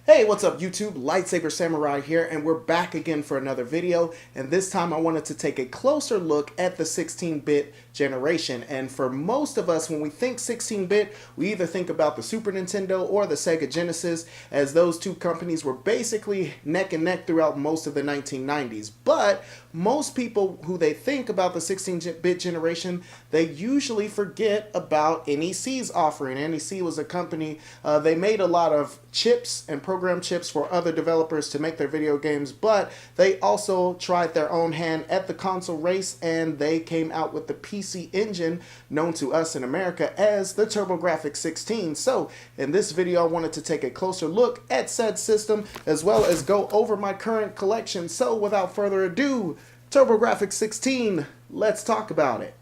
Hey, what's up YouTube? Lightsaber Samurai here, and we're back again for another video, and this time I wanted to take a closer look at the 16-bit generation. And for most of us, when we think 16-bit, we either think about the Super Nintendo or the Sega Genesis, as those two companies were basically neck and neck throughout most of the 1990s. But most people who they think about the 16-bit generation, they usually forget about NEC's offering. NEC was a company, they made a lot of chips and program chips for other developers to make their video games, but they also tried their own hand at the console race, and they came out with the PC engine known to us in America as the TurboGrafx 16. So in this video I wanted to take a closer look at said system as well as go over my current collection. So without further ado, TurboGrafx 16, let's talk about it.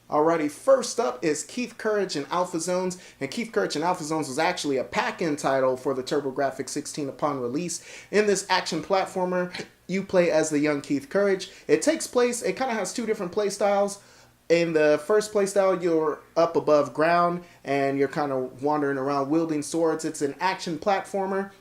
Alrighty, first up is Keith Courage and Alpha Zones, and Keith Courage and Alpha Zones was actually a pack-in title for the TurboGrafx 16 upon release. In this action platformer, you play as the young Keith Courage. It takes place, it kind of has two different play styles. In the first playstyle, you're up above ground and you're kind of wandering around wielding swords. It's an action platformer.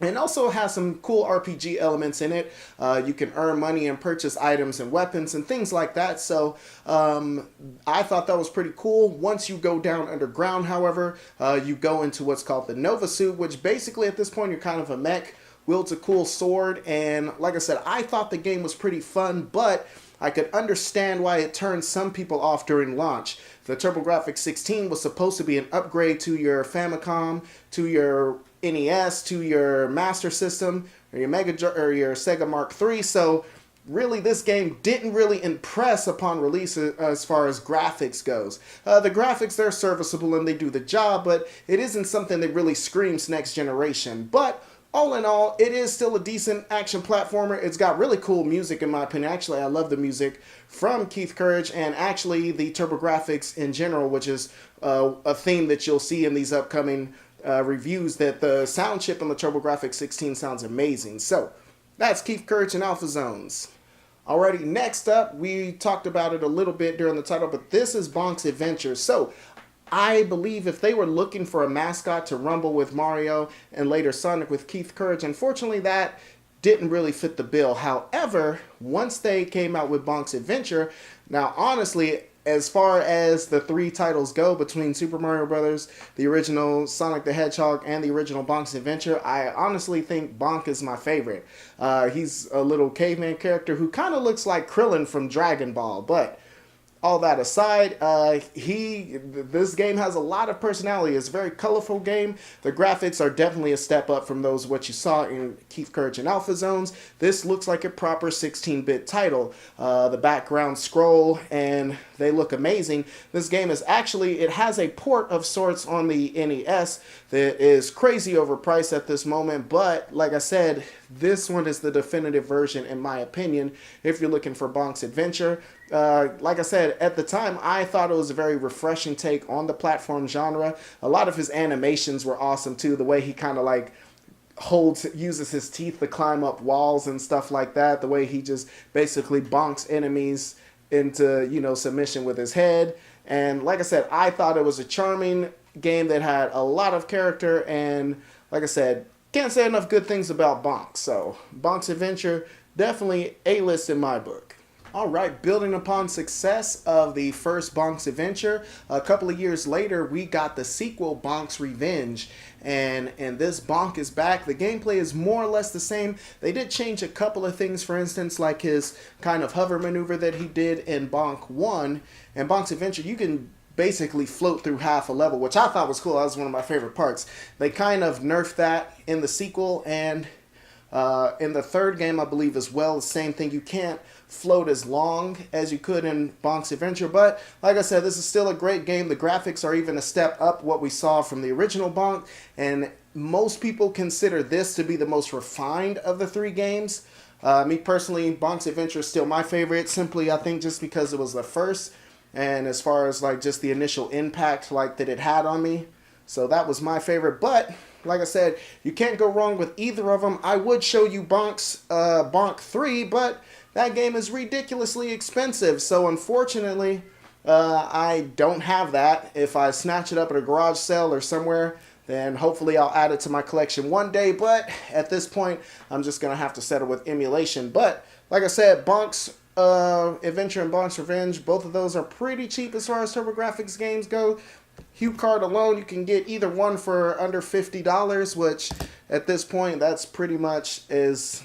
And also has some cool RPG elements in it. You can earn money and purchase items and weapons and things like that. So I thought that was pretty cool. Once you go down underground, however, you go into what's called the Nova Suit, which basically at this point you're kind of a mech, wields a cool sword. And like I said, I thought the game was pretty fun, but I could understand why it turned some people off during launch. The TurboGrafx 16 was supposed to be an upgrade to your Famicom, to your NES, to your Master System, or your your Sega Mark III. So really this game didn't really impress upon release as far as graphics goes. The graphics, they're serviceable and they do the job, but it isn't something that really screams next generation. But all in all, it is still a decent action platformer. It's got really cool music in my opinion. Actually, I love the music from Keith Courage and actually the TurboGrafx in general, which is a theme that you'll see in these upcoming reviews, that the sound chip on the TurboGrafx 16 sounds amazing. So that's Keith Courage and Alpha Zones. Alrighty, next up, we talked about it a little bit during the title, but this is Bonk's Adventure. So I believe if they were looking for a mascot to rumble with Mario and later Sonic with Keith Courage, unfortunately that didn't really fit the bill. However, once they came out with Bonk's Adventure, now honestly, as far as the three titles go between Super Mario Brothers, the original Sonic the Hedgehog, and the original Bonk's Adventure, I honestly think Bonk is my favorite. He's a little caveman character who kind of looks like Krillin from Dragon Ball, but all that aside, this game has a lot of personality. It's a very colorful game. The graphics are definitely a step up from what you saw in Keith Courage and Alpha Zones. This looks like a proper 16-bit title. The background scroll, and they look amazing. This game is actually, it has a port of sorts on the NES that is crazy overpriced at this moment, but like I said, this one is the definitive version in my opinion if you're looking for Bonk's Adventure. Like I said, at the time, I thought it was a very refreshing take on the platform genre. A lot of his animations were awesome too. The way he kind of like uses his teeth to climb up walls and stuff like that. The way he just basically bonks enemies into, submission with his head. And like I said, I thought it was a charming game that had a lot of character. And like I said, can't say enough good things about Bonk. So Bonk's Adventure, definitely A-list in my book. Alright, building upon success of the first Bonk's Adventure, a couple of years later we got the sequel, Bonk's Revenge. And this Bonk is back. The gameplay is more or less the same. They did change a couple of things, for instance, like his kind of hover maneuver that he did in Bonk 1. And Bonk's Adventure, you can basically float through half a level, which I thought was cool. That was one of my favorite parts. They kind of nerfed that in the sequel, and in the third game, I believe as well, the same thing. You can't float as long as you could in Bonk's Adventure, but like I said, this is still a great game. The graphics are even a step up what we saw from the original Bonk, and most people consider this to be the most refined of the three games. Me personally, Bonk's Adventure is still my favorite. Simply, I think just because it was the first, and as far as like just the initial impact like that it had on me, so that was my favorite. But like I said, you can't go wrong with either of them. I would show you Bonk 3, but that game is ridiculously expensive. So unfortunately, I don't have that. If I snatch it up at a garage sale or somewhere, then hopefully I'll add it to my collection one day. But at this point, I'm just going to have to settle with emulation. But like I said, Bonk's Adventure and Bonk's Revenge, both of those are pretty cheap as far as TurboGrafx games go. Hue card alone, you can get either one for under $50, which at this point, that's pretty much as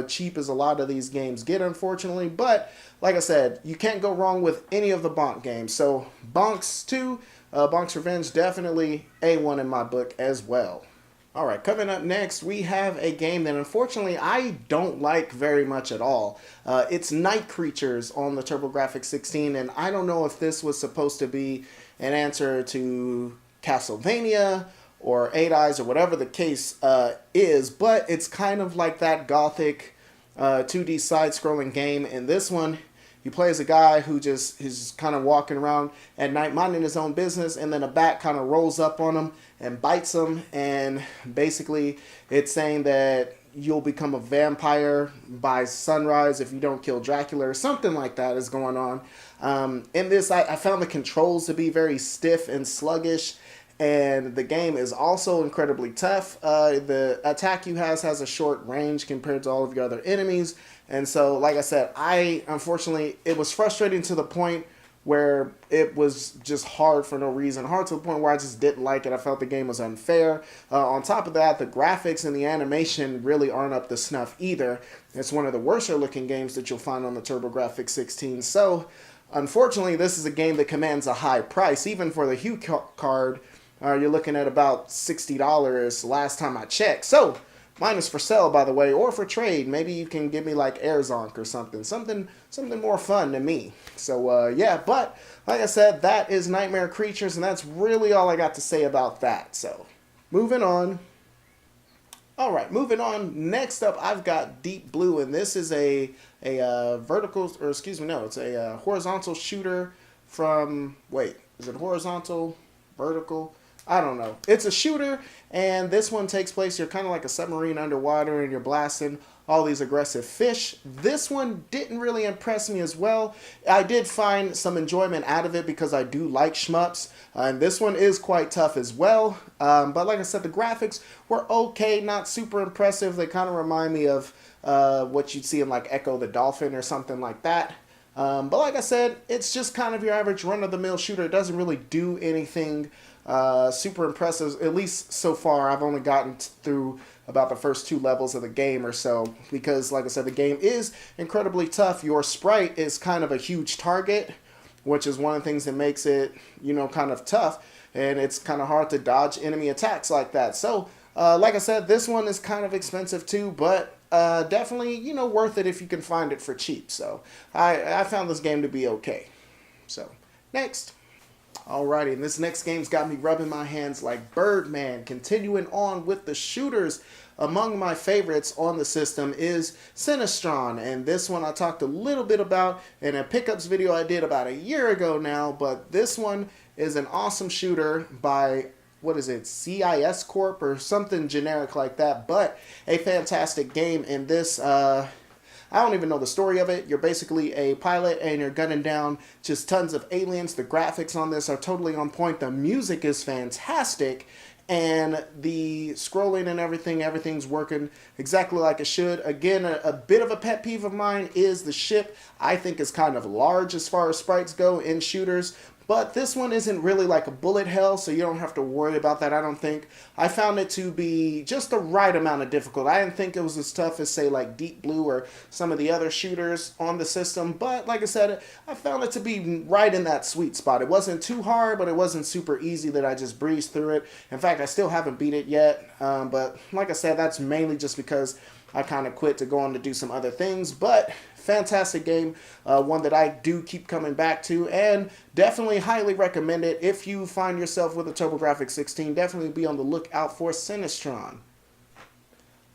cheap as a lot of these games get, unfortunately. But like I said, you can't go wrong with any of the Bonk games. So Bonk's 2, Bonk's Revenge, definitely A1 in my book as well. All right, coming up next, we have a game that unfortunately I don't like very much at all. It's Night Creatures on the TurboGrafx-16, and I don't know if this was supposed to be an answer to Castlevania or Eight Eyes or whatever the case is, but it's kind of like that gothic 2D side-scrolling game. In this one, you play as a guy who just is kind of walking around at night minding his own business, and then a bat kind of rolls up on him and bites him, and basically it's saying that you'll become a vampire by sunrise if you don't kill Dracula or something like that is going on. In this, I found the controls to be very stiff and sluggish, and the game is also incredibly tough. The attack you has a short range compared to all of your other enemies, and so like I said, unfortunately it was frustrating to the point where it was just hard for no reason. Hard to the point where I just didn't like it. I felt the game was unfair. On top of that, the graphics and the animation really aren't up to snuff either. It's one of the worser looking games that you'll find on the TurboGrafx-16. So unfortunately, this is a game that commands a high price. Even for the Hue card, you're looking at about $60 last time I checked. So mine is for sale, by the way, or for trade. Maybe you can give me like Airzonk or something more fun than me. So yeah, but like I said, that is Nightmare Creatures, and that's really all I got to say about that. So moving on. All right, moving on. Next up, I've got Deep Blue, and this is a vertical, or excuse me, no, it's a horizontal shooter from. Wait, is it horizontal, vertical? I don't know. It's a shooter, and this one takes place, you're kind of like a submarine underwater, and you're blasting all these aggressive fish. This one didn't really impress me as well. I did find some enjoyment out of it because I do like shmups, and this one is quite tough as well. But like I said, the graphics were okay, not super impressive. They kind of remind me of what you'd see in like Echo the Dolphin or something like that. But like I said, it's just kind of your average run-of-the-mill shooter. It doesn't really do anything super impressive, at least so far. I've only gotten through about the first 2 levels of the game or so, because like I said, the game is incredibly tough. Your sprite is kind of a huge target, which is one of the things that makes it, you know, kind of tough, and it's kind of hard to dodge enemy attacks like that. So like I said, this one is kind of expensive too, but definitely, you know, worth it if you can find it for cheap. So I found this game to be okay. So next. Alrighty, and this next game's got me rubbing my hands like Birdman. Continuing on with the shooters, among my favorites on the system is Sinistron, and this one I talked a little bit about in a pickups video I did about a year ago now, but this one is an awesome shooter by, what is it, CIS Corp or something generic like that, but a fantastic game. In this, I don't even know the story of it. You're basically a pilot and you're gunning down just tons of aliens. The graphics on this are totally on point. The music is fantastic. And the scrolling and everything's working exactly like it should. Again, a bit of a pet peeve of mine is the ship. I think is kind of large as far as sprites go in shooters. But this one isn't really like a bullet hell, so you don't have to worry about that, I don't think. I found it to be just the right amount of difficult. I didn't think it was as tough as, say, like Deep Blue or some of the other shooters on the system. But like I said, I found it to be right in that sweet spot. It wasn't too hard, but it wasn't super easy that I just breezed through it. In fact, I still haven't beat it yet. But like I said, that's mainly just because I kind of quit to go on to do some other things. But fantastic game, one that I do keep coming back to, and definitely highly recommend it if you find yourself with a TurboGrafx-16. Definitely be on the lookout for Sinistron.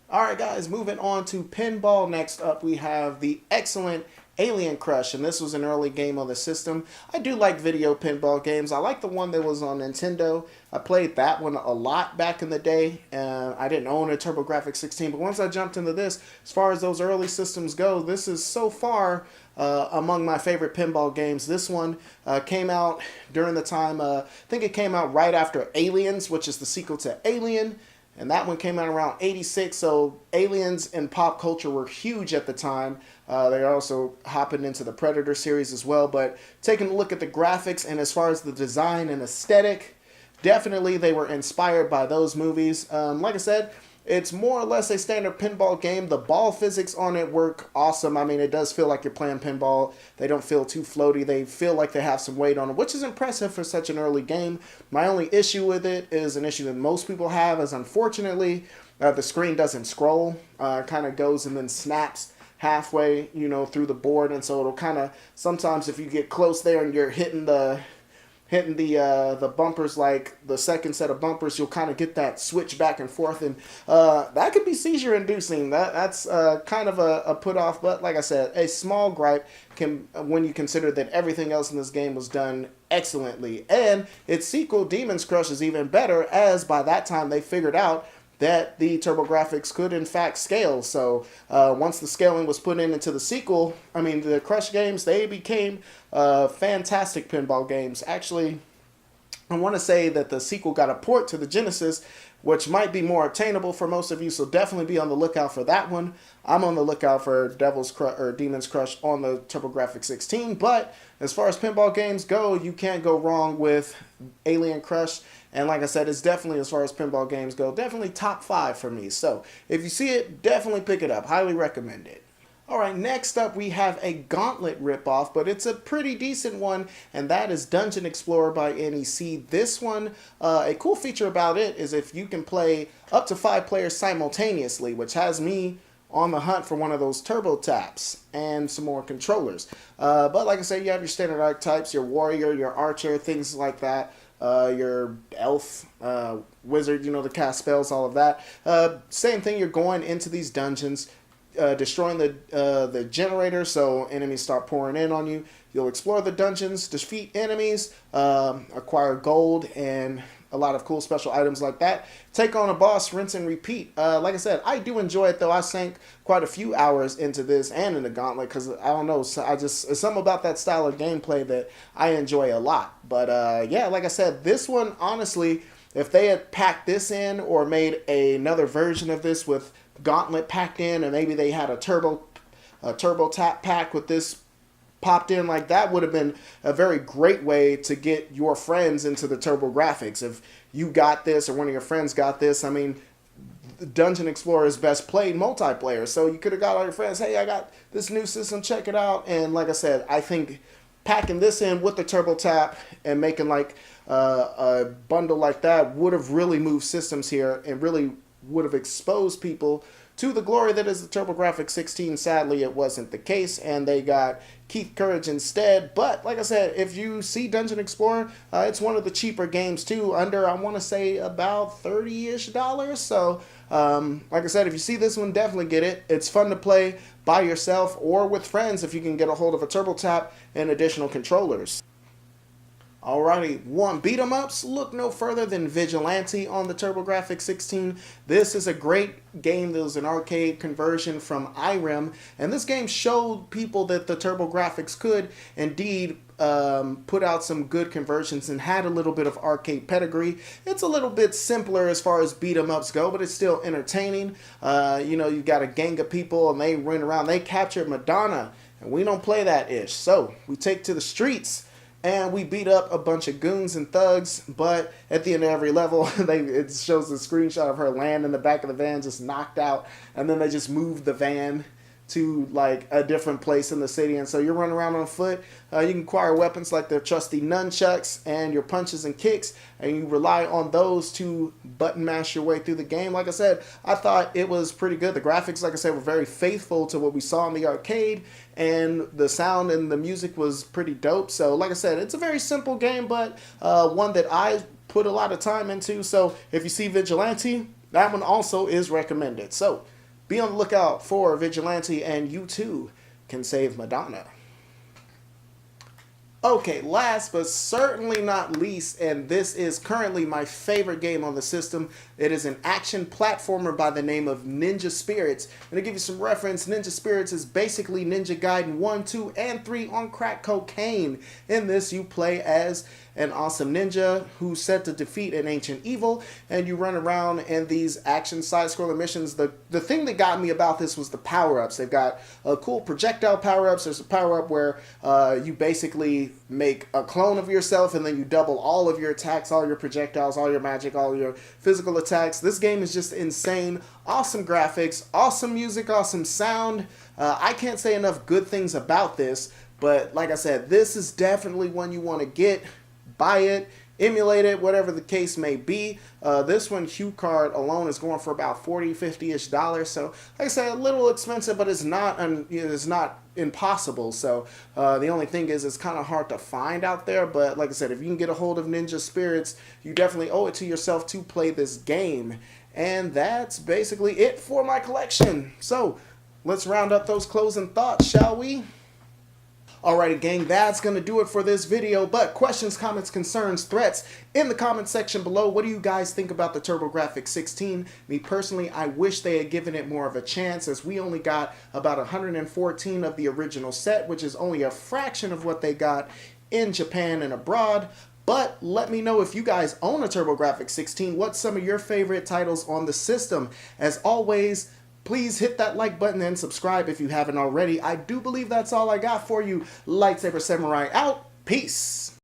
All right, guys, moving on to pinball. Next up, we have the excellent Alien Crush, and this was an early game on the system. I do like video pinball games. I like the one that was on Nintendo. I played that one a lot back in the day. I didn't own a TurboGrafx 16, but once I jumped into this, as far as those early systems go, this is so far among my favorite pinball games. This one came out during the time, I think it came out right after Aliens, which is the sequel to Alien. And that one came out around 86, so aliens in pop culture were huge at the time. They're also hopping into the Predator series as well. But taking a look at the graphics and as far as the design and aesthetic, definitely they were inspired by those movies. Like I said, it's more or less a standard pinball game. The ball physics on it work awesome. I mean, it does feel like you're playing pinball. They don't feel too floaty. They feel like they have some weight on them, which is impressive for such an early game. My only issue with it is an issue that most people have, is unfortunately the screen doesn't scroll. It kind of goes and then snaps halfway, you know, through the board, and so it'll kind of, sometimes if you get close there and you're hitting the bumpers, like the second set of bumpers, you'll kind of get that switch back and forth, and that could be seizure inducing. That's kind of a put off, but like I said, a small gripe can, when you consider that everything else in this game was done excellently. And its sequel, Demon's Crush, is even better, as by that time they figured out that the TurboGrafx could in fact scale. So once the scaling was put into the sequel, I mean, the Crush games, they became fantastic pinball games. Actually, I want to say that the sequel got a port to the Genesis, which might be more obtainable for most of you, so definitely be on the lookout for that one. I'm on the lookout for Demon's Crush on the TurboGrafx 16, but as far as pinball games go, you can't go wrong with Alien Crush. And like I said, it's definitely, as far as pinball games go, definitely top 5 for me. So if you see it, definitely pick it up. Highly recommend it. All right, next up we have a Gauntlet ripoff, but it's a pretty decent one, and that is Dungeon Explorer by NEC. This one, a cool feature about it is if you can play up to 5 players simultaneously, which has me on the hunt for one of those turbo taps and some more controllers. But like I said, you have your standard archetypes, your warrior, your archer, things like that. Your elf, wizard, you know, to cast spells, all of that. Same thing, you're going into these dungeons, destroying the generator, so enemies start pouring in on you. You'll explore the dungeons, defeat enemies, acquire gold, and a lot of cool special items like that. Take on a boss, rinse and repeat. Like I said, I do enjoy it, though. I sank quite a few hours into this and in the Gauntlet, because I don't know, so it's something about that style of gameplay that I enjoy a lot. But yeah, like I said, this one, honestly, if they had packed this in or made another version of this with Gauntlet packed in, and maybe they had a turbo tap pack with this popped in, like that would have been a very great way to get your friends into the TurboGrafx. If you got this or one of your friends got this, I mean, Dungeon Explorer is best played multiplayer, so you could have got all your friends, hey, I got this new system, check it out. And like I said, I think packing this in with the turbo tap and making like a bundle like that would have really moved systems here and really would have exposed people to the glory that is the TurboGrafx 16. Sadly, it wasn't the case, and they got Keith Courage instead. But like I said, if you see Dungeon Explorer, it's one of the cheaper games too, under, I want to say, about $30-ish. So like I said, if you see this one, definitely get it. It's fun to play by yourself or with friends if you can get a hold of a turbo tap and additional controllers. Alrighty, want beat 'em ups? Look no further than Vigilante on the TurboGrafx 16. This is a great game that was an arcade conversion from IREM, and this game showed people that the TurboGrafx could indeed put out some good conversions and had a little bit of arcade pedigree. It's a little bit simpler as far as beat 'em ups go, but it's still entertaining. You know, you got a gang of people and they run around. They captured Madonna, and we don't play that ish. So we take to the streets and we beat up a bunch of goons and thugs, but at the end of every level, it shows a screenshot of her laying in the back of the van, just knocked out, and then they just moved the van to like a different place in the city. And so you're running around on foot. You can acquire weapons like the trusty nunchucks and your punches and kicks, and you rely on those to button mash your way through the game. Like I said, I thought it was pretty good. The graphics, like I said, were very faithful to what we saw in the arcade, and the sound and the music was pretty dope. So like I said, it's a very simple game, but one that I put a lot of time into. So if you see Vigilante, that one also is recommended. So Be on the lookout for Vigilante, and you too can save Madonna. Okay, last but certainly not least, and this is currently my favorite game on the system. It is an action platformer by the name of Ninja Spirits. And to give you some reference, Ninja Spirits is basically Ninja Gaiden 1, 2, and 3 on crack cocaine. In this, you play as an awesome ninja who's set to defeat an ancient evil, and you run around in these action side-scroller missions. The thing that got me about this was the power-ups. They've got cool projectile power-ups. There's a power-up where you basically make a clone of yourself, and then you double all of your attacks, all your projectiles, all your magic, all your physical attacks. This game is just insane. Awesome graphics, awesome music, awesome sound. I can't say enough good things about this, but like I said, this is definitely one you want to get. Buy it, emulate it, whatever the case may be. This one, HuCard alone, is going for about $40, $50-ish. So, like I said, a little expensive, but it's not impossible. So, the only thing is it's kind of hard to find out there. But like I said, if you can get a hold of Ninja Spirits, you definitely owe it to yourself to play this game. And that's basically it for my collection. So, let's round up those closing thoughts, shall we? Alrighty, gang, that's going to do it for this video. But questions, comments, concerns, threats in the comment section below. What do you guys think about the TurboGrafx 16? Me personally, I wish they had given it more of a chance, as we only got about 114 of the original set, which is only a fraction of what they got in Japan and abroad. But let me know if you guys own a TurboGrafx 16. What's some of your favorite titles on the system? As always, please hit that like button and subscribe if you haven't already. I do believe that's all I got for you. Lightsaber Samurai out. Peace.